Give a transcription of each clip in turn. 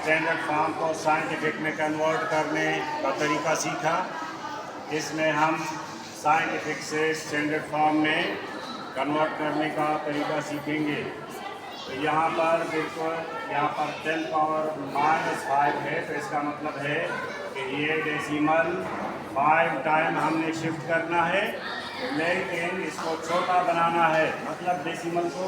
Standard form को scientific में convert करने का तरीका सीखा। इसमें हम साइंटिफिक से स्टैंडर्ड फॉर्म में कन्वर्ट करने का तरीका सीखेंगे। तो यहाँ पर बिल्कुल यहाँ पर 10 पावर -5 है, तो इसका मतलब है कि ये डेसिमल 5 टाइम हमने शिफ्ट करना है, लेकिन इसको छोटा बनाना है। मतलब डेसिमल को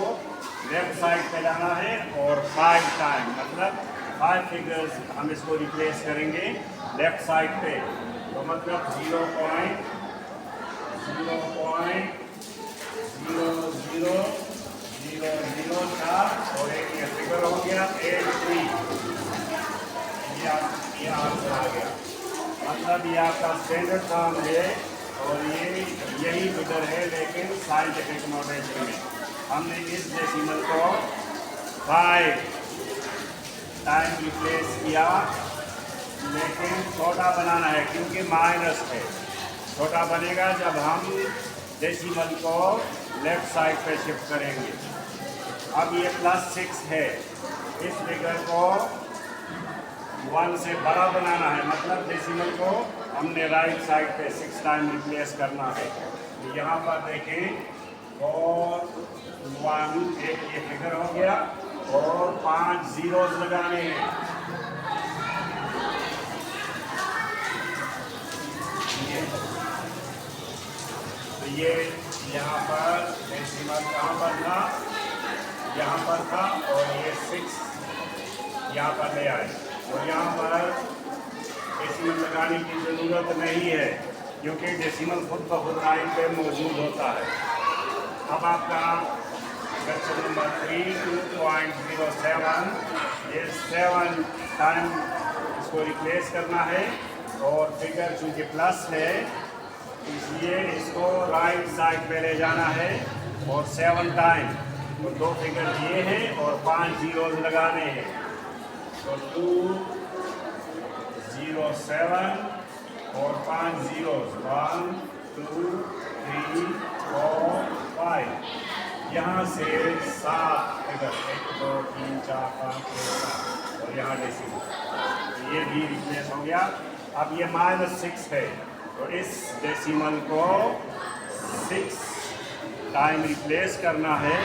लेफ्ट साइड पे लाना है और 5 टाइम मतलब 5 फिगर्स हम इसको रिप्लेस करेंगे लेफ्ट साइड पे। तो मतलब 0.000004 और एक ये फिगर हो गया 83। ये आंसर आ गया। मतलब ये आपका स्टैंडर्ड फॉर्म है और ये यही फिगर है, लेकिन साइंटिफिक नोटेशन में हमने इस डेसिमल को 5 टाइम रिप्लेस किया, लेकिन छोटा बनाना है क्योंकि माइनस है। छोटा बनेगा जब हम डेसिमल को लेफ्ट साइड पे शिफ्ट करेंगे। अब ये +6 है, इस फिगर को 1 से बड़ा बनाना है। मतलब डेसिमल को हमने राइट साइड पे 6 टाइम रिप्लेस करना है। तो यहाँ पर देखें 4 1 एक ये फिगर हो गया और 5 जीरोस लगाने हैं। तो ये यहाँ पर डेसिमल कहाँ पर था, यहाँ पर था और ये 6 यहाँ पर ले आए। और यहाँ पर डेसिमल लगाने की ज़रूरत नहीं है क्योंकि डेसिमल खुद ब खुद लाइन पे मौजूद होता है। अब आपका क्वेश्चन नंबर 3 2.07 ये 7 टाइम इसको रिप्लेस करना है और फिगर चूँकि प्लस है इसलिए इसको राइट साइड पे ले जाना है और 7 टाइम। तो 2 फिगर ये हैं और 5 जीरोस लगाने हैं। तो 207 और 5 जीरोस 1 2 3 4 5। यहाँ से 7 फिगर 1 2 3 4 5 6 7 और यहाँ डेसिमल ये भी रिप्लेस हो गया। अब ये -6 है, तो इस डेसिमल को 6 टाइम रिप्लेस करना है,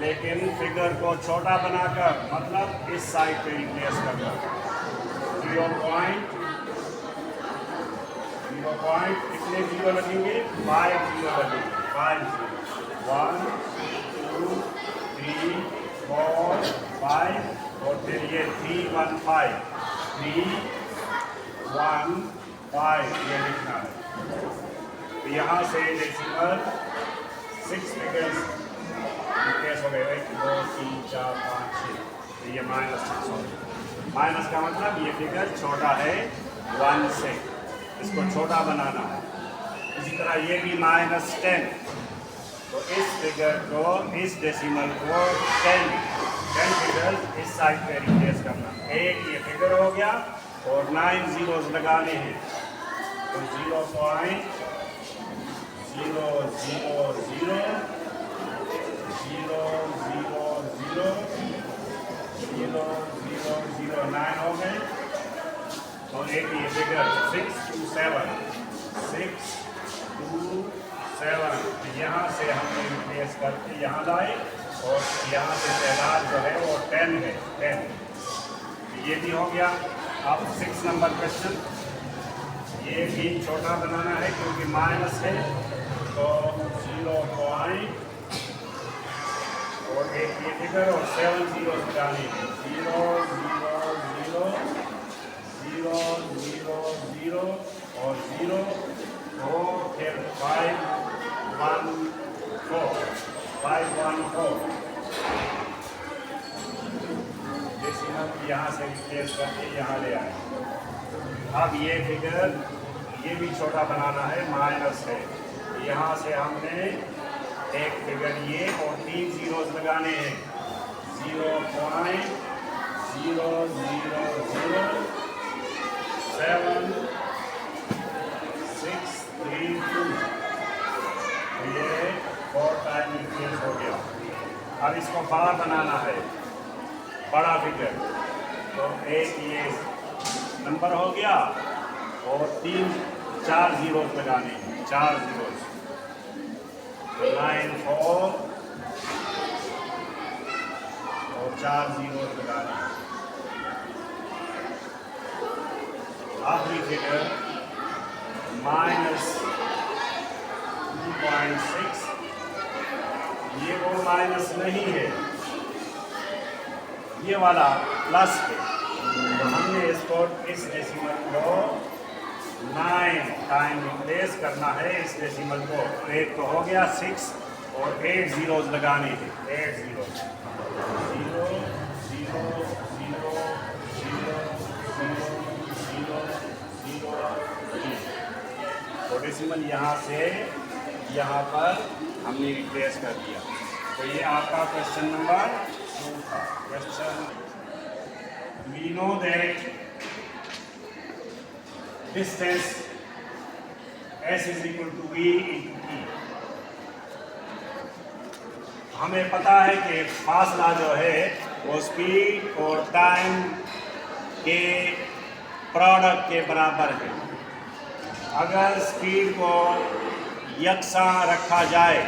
लेकिन फिगर को छोटा बनाकर मतलब इस साइड पे रिप्लेस करना। 0 पॉइंट कितने जीरो लगेंगे? 5 जीरो लगेंगे। 5 1 2 3 4 5 और फिर ये 3 1 5 3 1 5 ये लिखना है। तो यहाँ से डेसिमल 6 फिगर्स रिप्लेस हो गए 1 2 3 4 5 6। तो ये -6 हो गया। माइनस का मतलब ये फिगर छोटा है 1 से, इसको छोटा बनाना है। इसी तरह ये भी -10। तो इस फिगर को इस डेसिमल को 10 फिगर इस साइड पे रिप्लेस करना। एक ये फिगर हो गया और 9 जीरोस लगाने हैं। तो 0.000 0.00009 हो गए। और एक ये फिगर 6 2 7 यहाँ से हमने रिप्लेस करके यहाँ लाए और यहाँ से तादाद जो है वो 10 है 10। ये भी हो गया। अब 6 नंबर क्वेश्चन, ये भी छोटा बनाना है क्योंकि माइनस है। तो 0 पॉइंट और एक ये फिगर और 7 जीरो लगाने हैं। 0 0 0 0 और 0 और फिर 5 1 4 5 1 4 डेसिमल यहाँ से रिप्लेस करके यहाँ ले आए। अब ये फिगर ये भी छोटा बनाना है, माइनस है। यहाँ से हमने एक फिगर ये और 3 जीरोस लगाने हैं। 0.00762 ये 4 टाइम रिप्लेस हो गया। अब इसको बड़ा बनाना है, बड़ा फिगर। तो एक ये नंबर हो गया और 4 जीरोस लगाने हैं, 4 जीरोस। तो 9 4 और 4 जीरोस लगाने हैं। आखिरी फिगर -2.6, ये वो माइनस नहीं है, ये वाला प्लस है। तो हमने इसको इस डेसिमल को 9 टाइम रिप्लेस करना है इस डेसिमल को। तो एक तो हो गया 6 और 8 जीरोस लगाने हैं, 8 जीरोस, 0 0 0 0 0 0 0। तो डेसिमल यहाँ से यहाँ पर हमने रिप्लेस कर दिया। तो ये आपका क्वेश्चन नंबर 2 था। Question, we know that distance s is equal to v into t। हमें पता है कि फासला जो है वो स्पीड और टाइम के प्रोडक्ट के बराबर है। अगर स्पीड को यकसा रखा जाए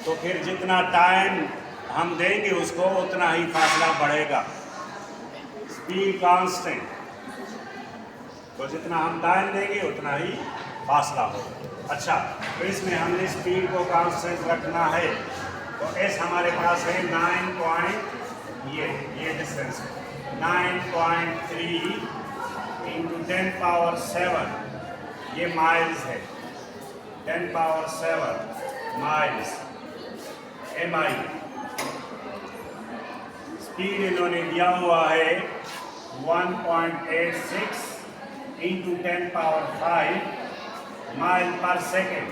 तो फिर जितना टाइम हम देंगे उसको उतना ही फासला बढ़ेगा। स्पीड कांस्टेंट, तो जितना हम टाइम देंगे उतना ही फासला होगा। अच्छा, तो इसमें हमने स्पीड को कांस्टेंट रखना है। तो एस हमारे पास है 9 ये डिस्टेंस है 9.3 इंटू 10 पावर 7, ये माइल्स है, 10 पावर 7 माइल्स MI। स्पीड इन्होंने दिया हुआ है 1.86 इंटू 10 पावर 5 माइल पर सेकेंड,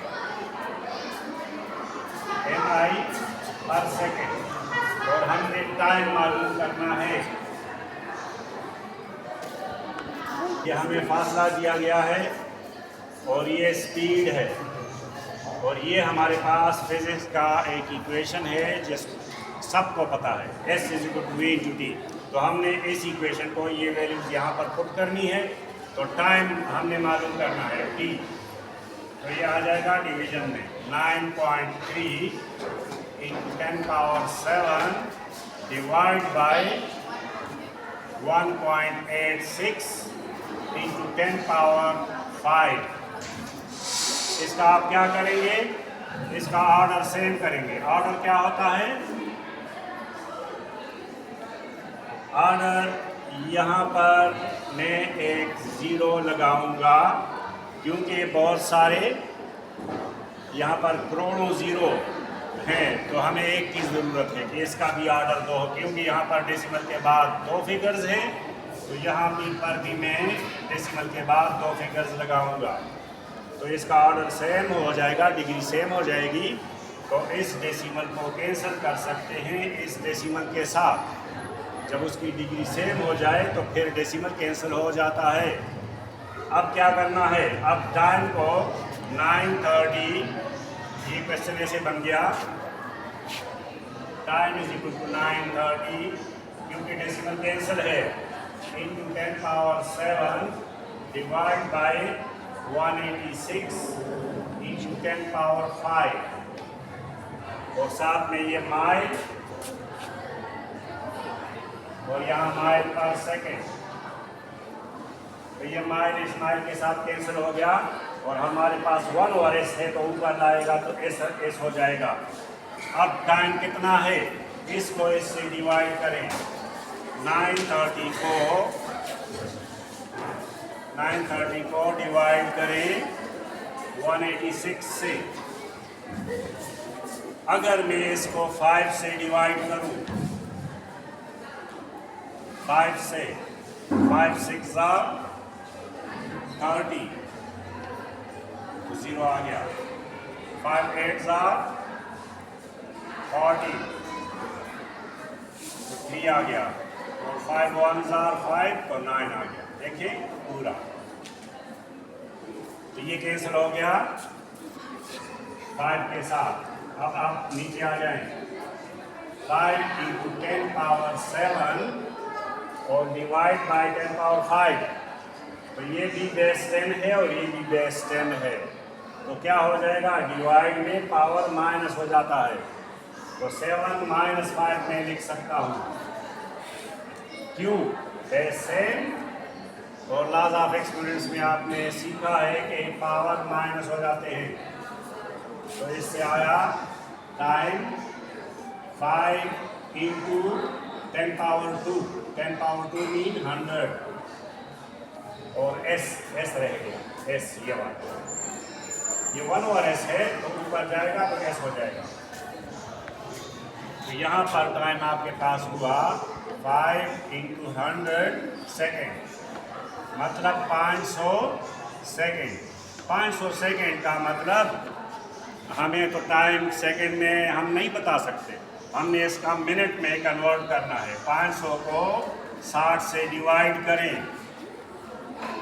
MI पर सेकेंड। और हमने टाइम मालूम करना है। ये हमें फासला दिया गया है और ये स्पीड है, और ये हमारे पास फिजिक्स का एक इक्वेशन है जिस सबको पता है, s is equal to v into t. तो हमने इस इक्वेशन को ये वैल्यूज यहाँ पर पुट करनी है। तो टाइम हमने मालूम करना है t। तो ये आ जाएगा डिवीजन में 9.3 into 10 power 7 divide by 1.86 into 10 power 5। इसका आप क्या करेंगे, इसका ऑर्डर सेम करेंगे। ऑर्डर क्या होता है, ऑर्डर यहाँ पर मैं एक ज़ीरो लगाऊंगा क्योंकि बहुत सारे यहाँ पर करोड़ों ज़ीरो हैं। तो हमें एक की ज़रूरत है कि इसका भी ऑर्डर 2 हो, क्योंकि यहाँ पर डेसिमल के बाद 2 फिगर्स हैं। तो यहाँ पर भी मैं डेसिमल के बाद 2 फिगर्स लगाऊंगा। तो इसका ऑर्डर सेम हो जाएगा, डिग्री सेम हो जाएगी। तो इस डेसिमल को कैंसिल कर सकते हैं इस डेसिमल के साथ। जब उसकी डिग्री सेम हो जाए तो फिर डेसिमल कैंसिल हो जाता है। अब क्या करना है, अब टाइम को 9:30, ये क्वेश्चन ऐसे बन गया, टाइम इज इक्वल टू 9:30 क्योंकि डेसिमल कैंसिल है, into 10 power 7 divide by 186 into 10 power 5 और साथ में ये माइल और यहाँ माइल पर सेकेंड। तो ये माइल इस माइल के साथ कैंसिल हो गया और हमारे पास 1 और s है तो ऊपर लाएगा तो s हो जाएगा। अब टाइम कितना है, इसको इससे डिवाइड करें। 9:30 को डिवाइड करें 186 से। अगर मैं इसको 5 से डिवाइड करूं, 5 से 5 6 30 तो 0 आ गया। 5 8 40 तो 3 आ गया। और 5 1 5 तो 9 आ गया। देखिए पूरा, तो ये कैंसिल हो गया 5 के साथ। अब आप नीचे आ जाएं। 5 इंटू 10 पावर 7 और डिवाइड बाय 10 पावर 5, तो ये भी बेस 10 है और ये भी बेस 10 है, तो क्या हो जाएगा, डिवाइड में पावर माइनस हो जाता है, तो 7 माइनस 5 में लिख सकता हूँ। क्यों? बेस सेम, और लॉज ऑफ एक्सपोनेंट्स में आपने सीखा है कि पावर माइनस हो जाते हैं, तो इससे आया time 5 into 10 power 2, 10 power 2 mean 100, और एस रह गया, एस ये बात, ये 1 ओवर एस है, तो ऊपर जाएगा तो एस हो जाएगा। तो यहाँ पर टाइम आपके पास हुआ 5 इंटू 100 सेकेंड, मतलब 500 सेकेंड। 500 सेकेंड का मतलब हमें तो टाइम सेकेंड में हम नहीं बता सकते, हमने इसका मिनट में कन्वर्ट करना है। 500 को 60 से डिवाइड करें,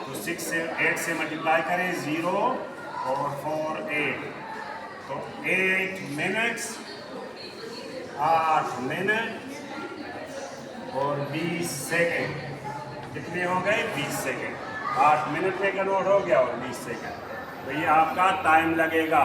तो 6 से 8 से मल्टीप्लाई करें, 0 और 4 8, तो 8 मिनट्स, 8 मिनट और 20 सेकेंड, कितने हो गए, 20 सेकेंड। 8 मिनट में कन्वर्ट हो गया और 20 सेकेंड, तो ये आपका टाइम लगेगा।